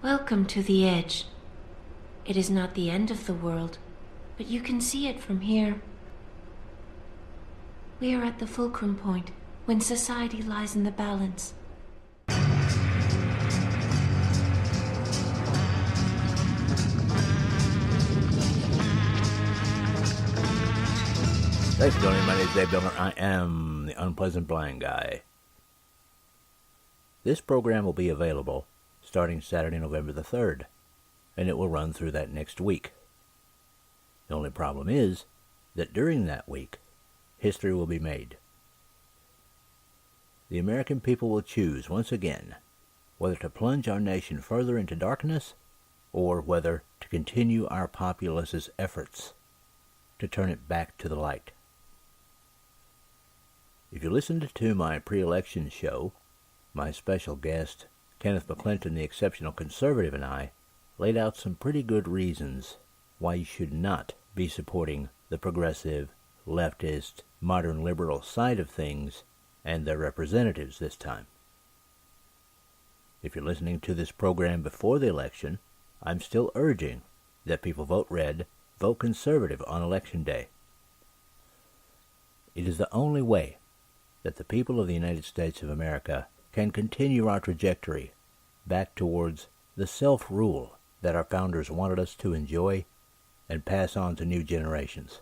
Welcome to the edge. It is not the end of the world, but you can see it from here. We are at the Fulcrum point, when society lies in the balance. Thanks for joining me. My name is Dave Dillner. I am the Unpleasant Blind Guy. This program will be available starting Saturday, November the 3rd, and it will run through that next week. The only problem is that during that week, history will be made. The American people will choose, once again, whether to plunge our nation further into darkness or whether to continue our populace's efforts to turn it back to the light. If you listened to my pre-election show, my special guest, Kenneth McClinton, the exceptional conservative, and I laid out some pretty good reasons why you should not be supporting the progressive, leftist, modern liberal side of things and their representatives this time. If you're listening to this program before the election, I'm still urging that people vote red, vote conservative on Election Day. It is the only way that the people of the United States of America can continue our trajectory back towards the self-rule that our founders wanted us to enjoy and pass on to new generations.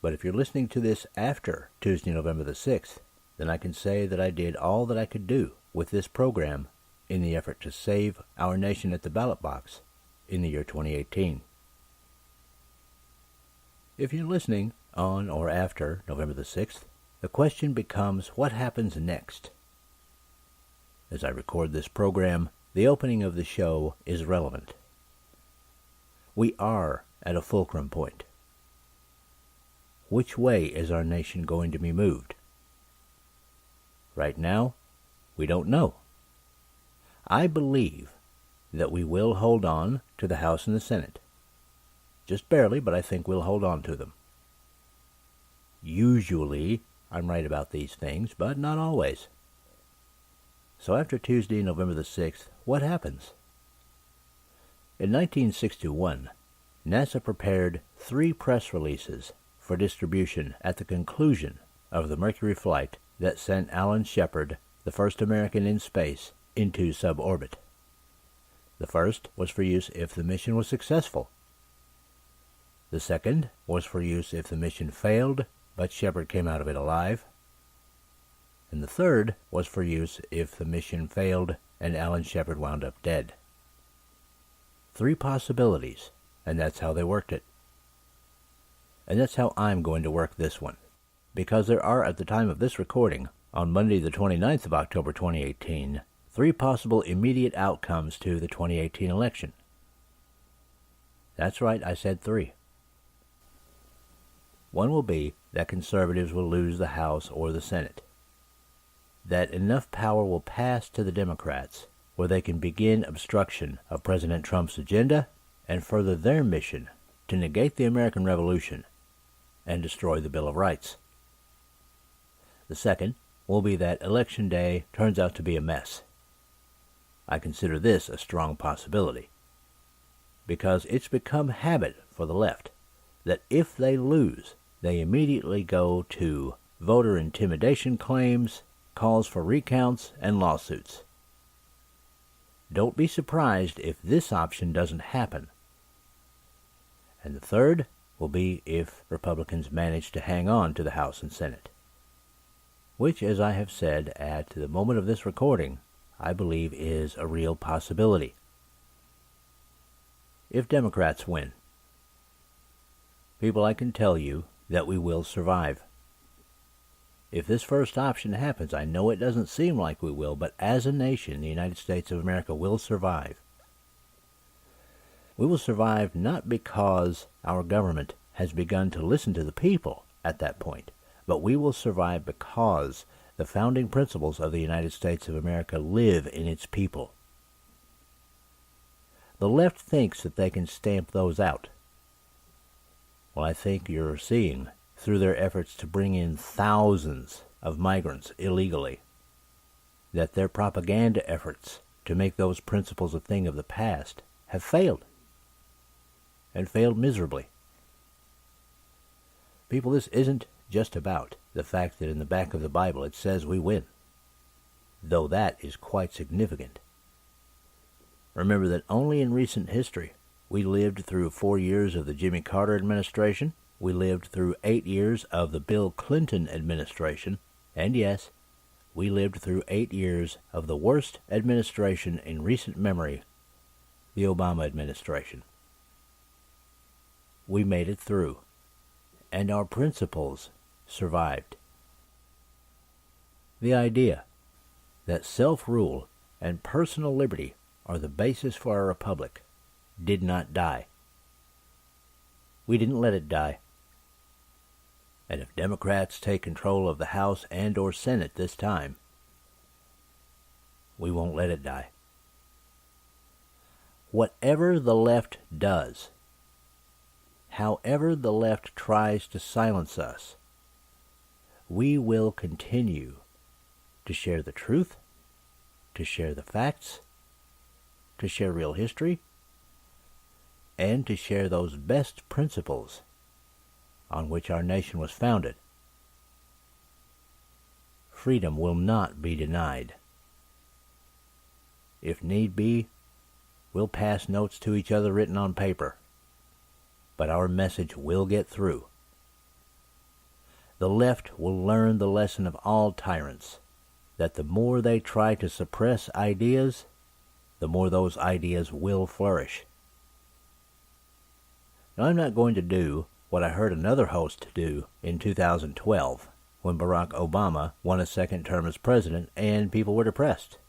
But if you're listening to this after Tuesday, November the 6th, then I can say that I did all that I could do with this program in the effort to save our nation at the ballot box in the year 2018. If you're listening on or after November the 6th, the question becomes what happens next. As I record this program, the opening of the show is relevant. We are at a fulcrum point. Which way is our nation going to be moved? Right now, we don't know. I believe that we will hold on to the House and the Senate. Just barely, but I think we'll hold on to them. Usually, I'm right about these things, but not always. So after Tuesday, November the 6th, what happens? In 1961, NASA prepared 3 press releases for distribution at the conclusion of the Mercury flight that sent Alan Shepard, the first American in space, into suborbit. The first was for use if the mission was successful. The second was for use if the mission failed, but Shepard came out of it alive. And the third was for use if the mission failed and Alan Shepard wound up dead. 3 possibilities, and that's how they worked it. And that's how I'm going to work this one, because there are, at the time of this recording, on Monday the 29th of October 2018, 3 possible immediate outcomes to the 2018 election. That's right, I said 3. One will be that conservatives will lose the House or the Senate. That enough power will pass to the Democrats where they can begin obstruction of President Trump's agenda and further their mission to negate the American Revolution and destroy the Bill of Rights. The second will be that Election Day turns out to be a mess. I consider this a strong possibility, because it's become habit for the left that if they lose, they immediately go to voter intimidation claims, calls for recounts, and lawsuits. Don't be surprised if this option doesn't happen. And the third will be if Republicans manage to hang on to the House and Senate, which, as I have said at the moment of this recording, I believe is a real possibility. If Democrats win, people, I can tell you that we will survive. If this first option happens, I know it doesn't seem like we will, but as a nation, the United States of America will survive. We will survive not because our government has begun to listen to the people at that point, but we will survive because the founding principles of the United States of America live in its people. The left thinks that they can stamp those out. Well, I think you're seeing, through their efforts to bring in thousands of migrants illegally, that their propaganda efforts to make those principles a thing of the past have failed, and failed miserably. People, this isn't just about the fact that in the back of the Bible it says we win, though that is quite significant. Remember that only in recent history we lived through 4 years of the Jimmy Carter administration, we lived through 8 years of the Bill Clinton administration, and yes, we lived through 8 years of the worst administration in recent memory, the Obama administration. We made it through, and our principles survived. The idea that self-rule and personal liberty are the basis for our republic did not die. We didn't let it die. And if Democrats take control of the House and or Senate this time, we won't let it die. Whatever the left does, however the left tries to silence us, we will continue to share the truth, to share the facts, to share real history, and to share those best principles on which our nation was founded. Freedom will not be denied. If need be, we'll pass notes to each other written on paper, but our message will get through. The left will learn the lesson of all tyrants, that the more they try to suppress ideas, the more those ideas will flourish. Now, I'm not going to do what I heard another host do in 2012 when Barack Obama won a second term as president and people were depressed.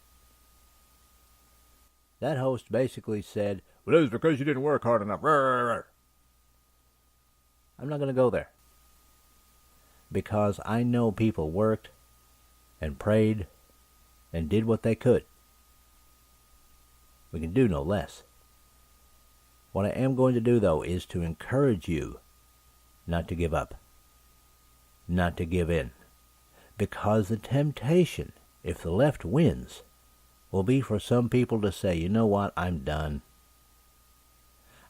That host basically said, "Well, it was because you didn't work hard enough." I'm not going to go there, because I know people worked and prayed and did what they could. We can do no less. What I am going to do, though, is to encourage you not to give up, not to give in, because the temptation, if the left wins, will be for some people to say, "You know what, I'm done.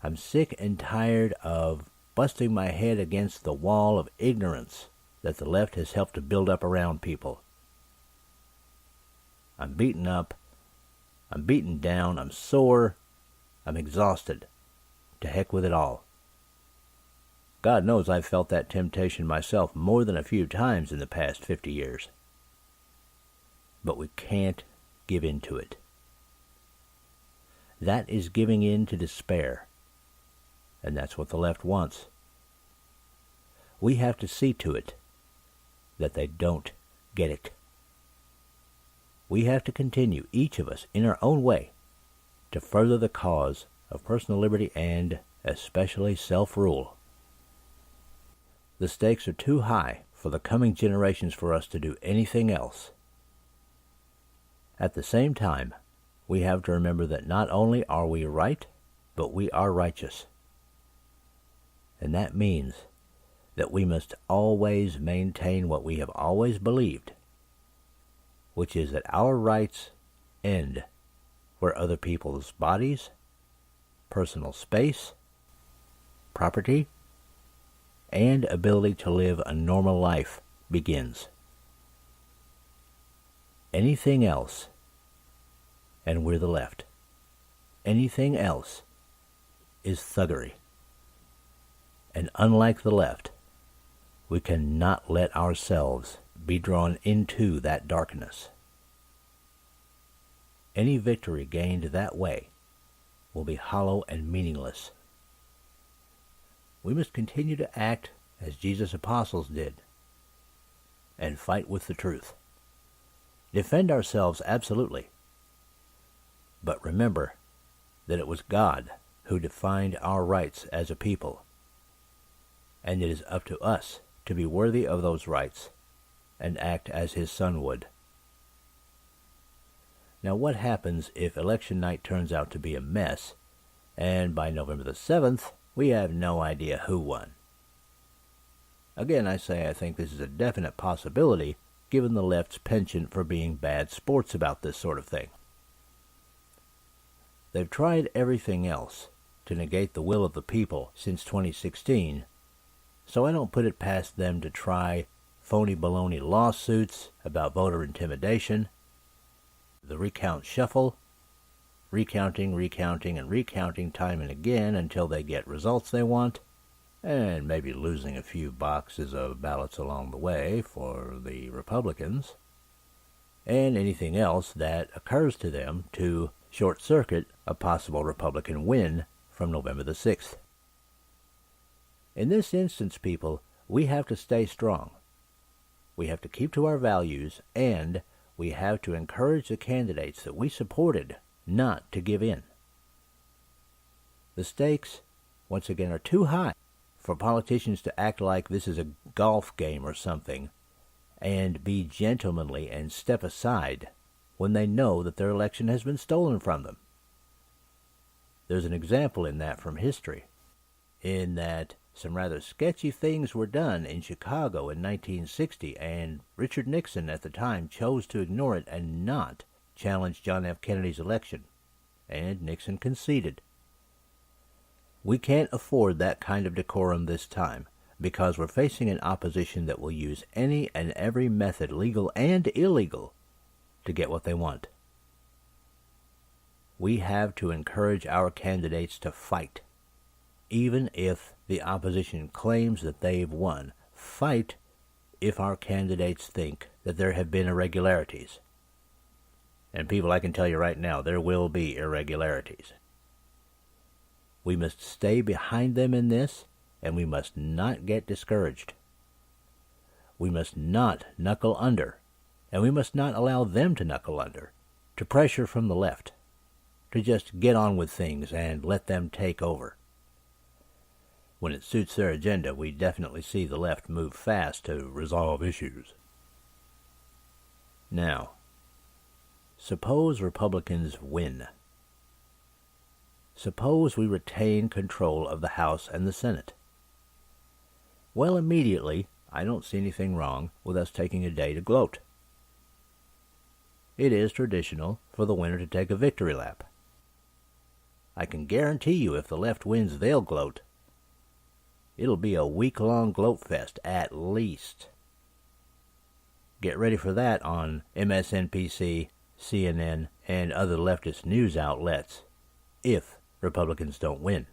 I'm sick and tired of busting my head against the wall of ignorance that the left has helped to build up around people. I'm beaten up, I'm beaten down, I'm sore, I'm exhausted. To heck with it all." God knows I've felt that temptation myself more than a few times in the past 50 years. But we can't give in to it. That is giving in to despair, and that's what the left wants. We have to see to it that they don't get it. We have to continue, each of us, in our own way, to further the cause of personal liberty and especially self-rule. The stakes are too high for the coming generations for us to do anything else. At the same time, we have to remember that not only are we right, but we are righteous. And that means that we must always maintain what we have always believed, which is that our rights end where other people's bodies, personal space, property, and ability to live a normal life begins. Anything else, and we're the left, anything else is thuggery. And unlike the left, we cannot let ourselves be drawn into that darkness. Any victory gained that way will be hollow and meaningless. We must continue to act as Jesus' apostles did and fight with the truth. Defend ourselves absolutely, but remember that it was God who defined our rights as a people, and it is up to us to be worthy of those rights and act as His Son would. Now, what happens if election night turns out to be a mess, and by November the 7th, we have no idea who won? Again, I say I think this is a definite possibility, given the left's penchant for being bad sports about this sort of thing. They've tried everything else to negate the will of the people since 2016, so I don't put it past them to try phony baloney lawsuits about voter intimidation, the recount shuffle, recounting, and recounting time and again until they get results they want, and maybe losing a few boxes of ballots along the way for the Republicans, and anything else that occurs to them to short-circuit a possible Republican win from November the 6th. In this instance, people, we have to stay strong. We have to keep to our values, and we have to encourage the candidates that we supported not to give in. The stakes, once again, are too high for politicians to act like this is a golf game or something and be gentlemanly and step aside when they know that their election has been stolen from them. There's an example in that from history, in that some rather sketchy things were done in Chicago in 1960, and Richard Nixon at the time chose to ignore it and not challenge John F. Kennedy's election, and Nixon conceded. We can't afford that kind of decorum this time, because we're facing an opposition that will use any and every method, legal and illegal, to get what they want. We have to encourage our candidates to fight, even if the opposition claims that they've won. Fight if our candidates think that there have been irregularities. And people, I can tell you right now, there will be irregularities. We must stay behind them in this, and we must not get discouraged. We must not knuckle under, and we must not allow them to knuckle under, to pressure from the left, to just get on with things and let them take over. When it suits their agenda, we definitely see the left move fast to resolve issues. Now, suppose Republicans win. Suppose we retain control of the House and the Senate. Well, immediately, I don't see anything wrong with us taking a day to gloat. It is traditional for the winner to take a victory lap. I can guarantee you if the left wins, they'll gloat. It'll be a week-long gloat fest, at least. Get ready for that on MSNBC, CNN, and other leftist news outlets, if Republicans don't win.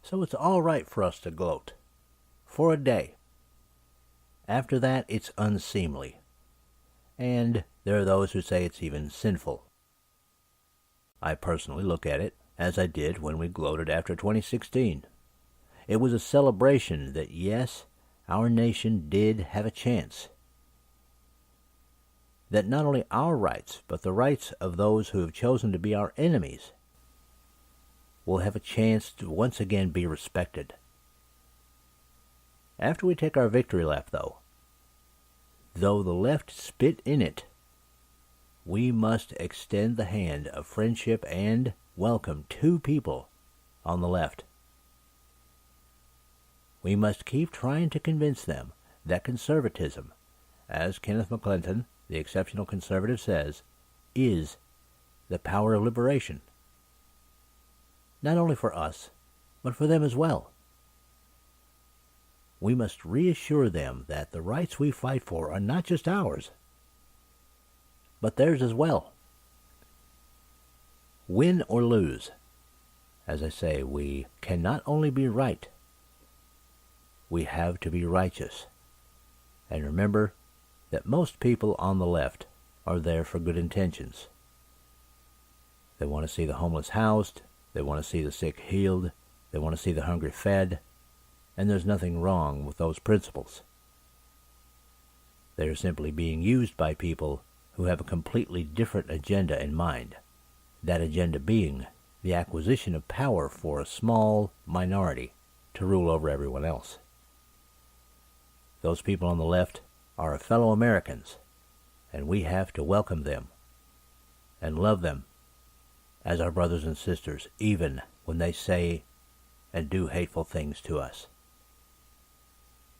So it's all right for us to gloat. For a day. After that, it's unseemly. And there are those who say it's even sinful. I personally look at it as I did when we gloated after 2016. It was a celebration that, yes, our nation did have a chance. That not only our rights, but the rights of those who have chosen to be our enemies will have a chance to once again be respected. After we take our victory lap, though the left spit in it, we must extend the hand of friendship and welcome to people on the left. We must keep trying to convince them that conservatism, as Kenneth McClinton, the exceptional conservative, says, is the power of liberation. Not only for us, but for them as well. We must reassure them that the rights we fight for are not just ours, but theirs as well. Win or lose, as I say, we can not only be right, we have to be righteous. And remember that most people on the left are there for good intentions. They want to see the homeless housed, they want to see the sick healed, they want to see the hungry fed, and there's nothing wrong with those principles. They are simply being used by people who have a completely different agenda in mind, that agenda being the acquisition of power for a small minority to rule over everyone else. Those people on the left are our fellow Americans, and we have to welcome them and love them as our brothers and sisters, even when they say and do hateful things to us.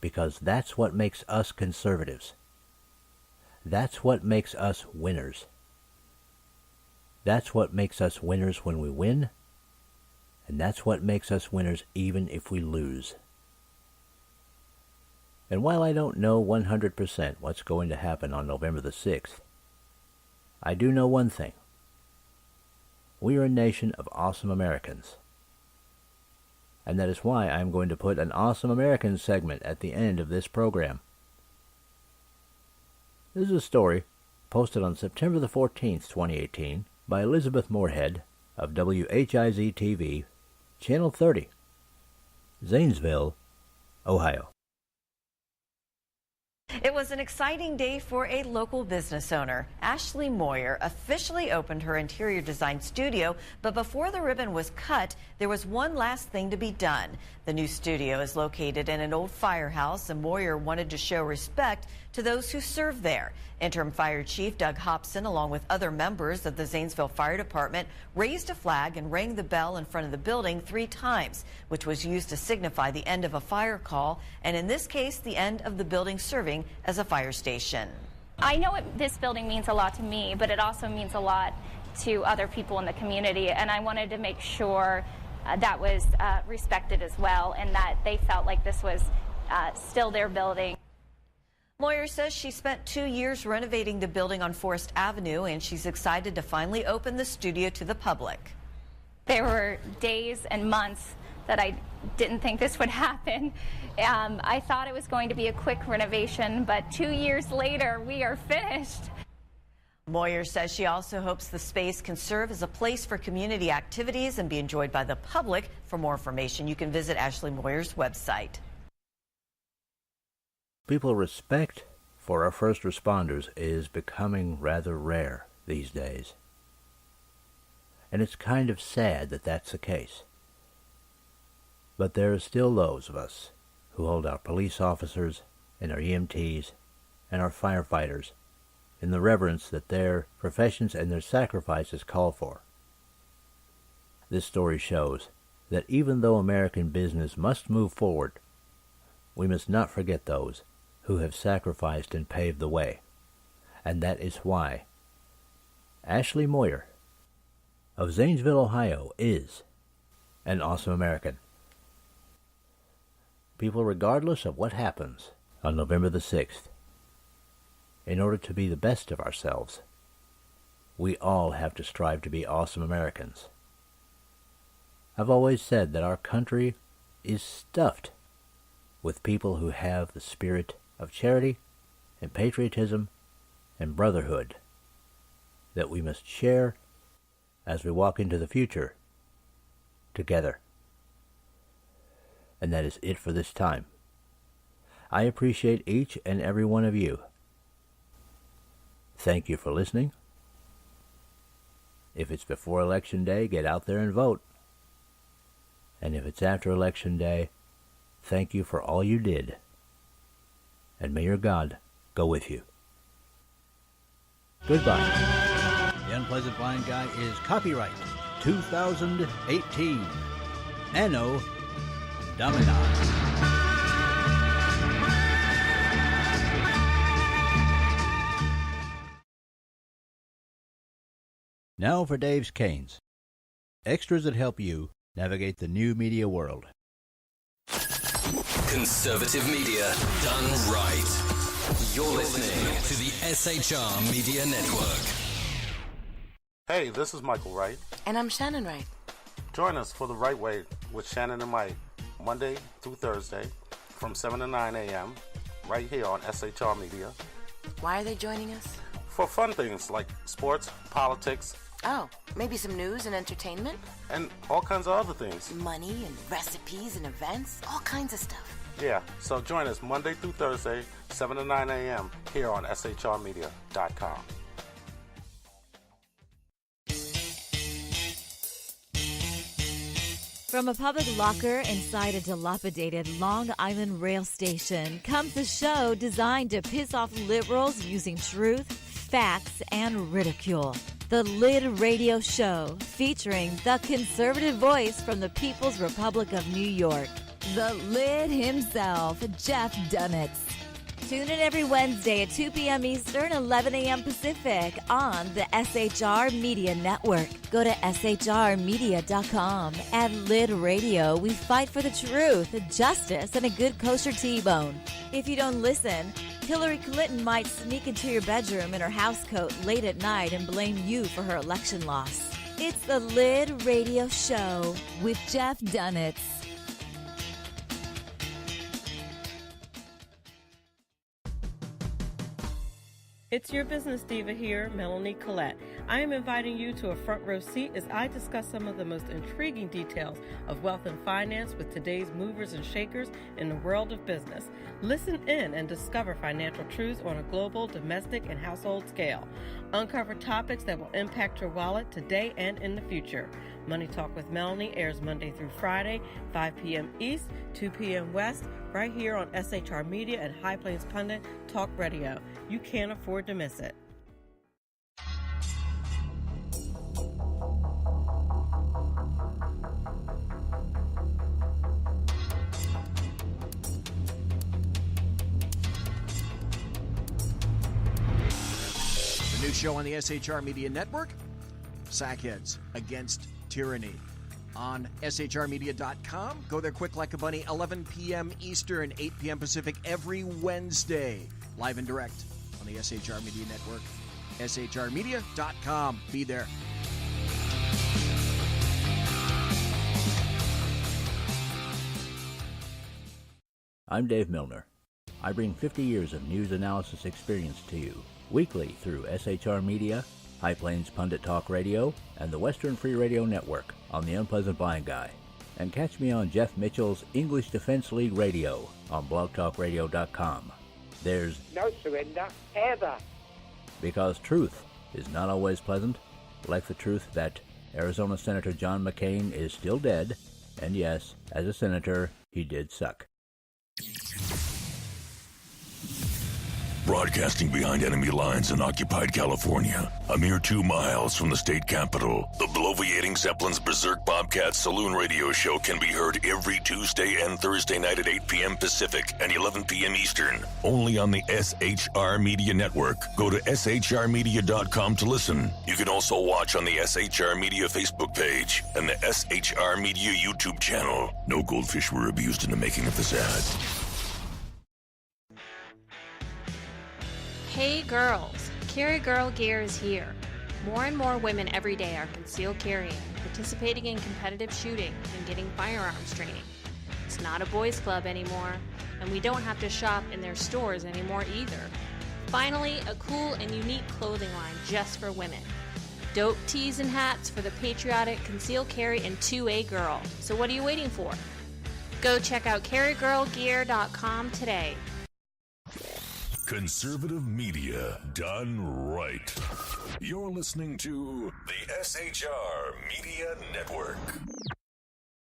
Because that's what makes us conservatives. That's what makes us winners. That's what makes us winners when we win, and that's what makes us winners even if we lose. And while I don't know 100% what's going to happen on November the 6th, I do know one thing. We are a nation of awesome Americans. And that is why I'm going to put an Awesome Americans segment at the end of this program. This is a story posted on September the 14th, 2018, by Elizabeth Moorhead of WHIZ-TV, Channel 30, Zanesville, Ohio. It was an exciting day for a local business owner. Ashley Moyer officially opened her interior design studio, but before the ribbon was cut, there was one last thing to be done. The new studio is located in an old firehouse, and Moyer wanted to show respect to those who serve there. Interim Fire Chief Doug Hobson, along with other members of the Zanesville Fire Department, raised a flag and rang the bell in front of the building 3 times, which was used to signify the end of a fire call, and in this case, the end of the building serving as a fire station. I know this building means a lot to me, but it also means a lot to other people in the community, and I wanted to make sure that was respected as well, and that they felt like this was still their building. Moyer says she spent 2 years renovating the building on Forest Avenue, and she's excited to finally open the studio to the public. There were days and months that I didn't think this would happen. I thought it was going to be a quick renovation, but 2 years later, we are finished. Moyer says she also hopes the space can serve as a place for community activities and be enjoyed by the public. For more information, you can visit Ashley Moyer's website. People's respect for our first responders is becoming rather rare these days. And it's kind of sad that that's the case. But there are still those of us who hold our police officers and our EMTs and our firefighters in the reverence that their professions and their sacrifices call for. This story shows that even though American business must move forward, we must not forget those who have sacrificed and paved the way. And that is why Ashley Moyer of Zanesville, Ohio is an awesome American. People, regardless of what happens on November the 6th, in order to be the best of ourselves, we all have to strive to be awesome Americans. I've always said that our country is stuffed with people who have the spirit of charity and patriotism and brotherhood that we must share as we walk into the future together. And that is it for this time. I appreciate each and every one of you. Thank you for listening. If it's before Election Day, get out there and vote. And if it's after Election Day, thank you for all you did. And may your God go with you. Goodbye. The Unpleasant Blind Guy is copyright 2018. Anno Domini. Now for Dave's Canes. Extras that help you navigate the new media world. Conservative media done right. You're listening to the SHR Media Network. Hey, this is Michael Wright. And I'm Shannon Wright. Join us for The Right Way with Shannon and Mike, Monday through Thursday from 7 to 9 a.m. right here on SHR Media. Why are they joining us? For fun things like sports, politics. Oh, maybe some news and entertainment? And all kinds of other things. Money and recipes and events, all kinds of stuff. Yeah, so join us Monday through Thursday, 7 to 9 a.m. here on shrmedia.com. From a public locker inside a dilapidated Long Island rail station comes a show designed to piss off liberals using truth, facts, and ridicule. The Lid Radio Show, featuring the conservative voice from the People's Republic of New York, the Lid himself, Jeff Dunitz. Tune in every Wednesday at 2 p.m. Eastern, 11 a.m. Pacific on the SHR Media Network. Go to shrmedia.com. At Lid Radio, we fight for the truth, justice, and a good kosher T-bone. If you don't listen, Hillary Clinton might sneak into your bedroom in her housecoat late at night and blame you for her election loss. It's the Lid Radio Show with Jeff Dunitz. It's your business diva here, Melanie Collette. I am inviting you to a front row seat as I discuss some of the most intriguing details of wealth and finance with today's movers and shakers in the world of business. Listen in and discover financial truths on a global, domestic, and household scale. Uncover topics that will impact your wallet today and in the future. Money Talk with Melanie airs Monday through Friday, 5 p.m. East, 2 p.m. West, right here on SHR Media and High Plains Pundit Talk Radio. You can't afford to miss it. The new show on the SHR Media Network, Sackheads Against Tyranny. On shrmedia.com. Go there quick like a bunny, 11 p.m. Eastern, 8 p.m. Pacific every Wednesday. Live and direct on the SHR Media Network. shrmedia.com. Be there. I'm Dave Milner. I bring 50 years of news analysis experience to you weekly through SHR Media, High Plains Pundit Talk Radio, and the Western Free Radio Network on the Unpleasant Blind Guy. And catch me on Jeff Mitchell's English Defense League Radio on blogtalkradio.com. There's no surrender, ever. Because truth is not always pleasant, like the truth that Arizona Senator John McCain is still dead, and yes, as a senator, he did suck. Broadcasting behind enemy lines in occupied California, a mere 2 miles from the state capitol, the bloviating Zeppelin's Berserk Bobcat Saloon radio show can be heard every Tuesday and Thursday night at 8 p.m. Pacific and 11 p.m. Eastern, only on the SHR Media Network. Go to shrmedia.com to listen. You can also watch on the SHR Media Facebook page and the SHR Media YouTube channel. No goldfish were abused in the making of this ad. Hey girls, Carry Girl Gear is here. More and more women every day are concealed carrying, participating in competitive shooting, and getting firearms training. It's not a boys' club anymore, and we don't have to shop in their stores anymore either. Finally, a cool and unique clothing line just for women. Dope tees and hats for the patriotic concealed carry and 2A girl. So what are you waiting for? Go check out carrygirlgear.com today. Conservative media done right. You're listening to the SHR Media Network.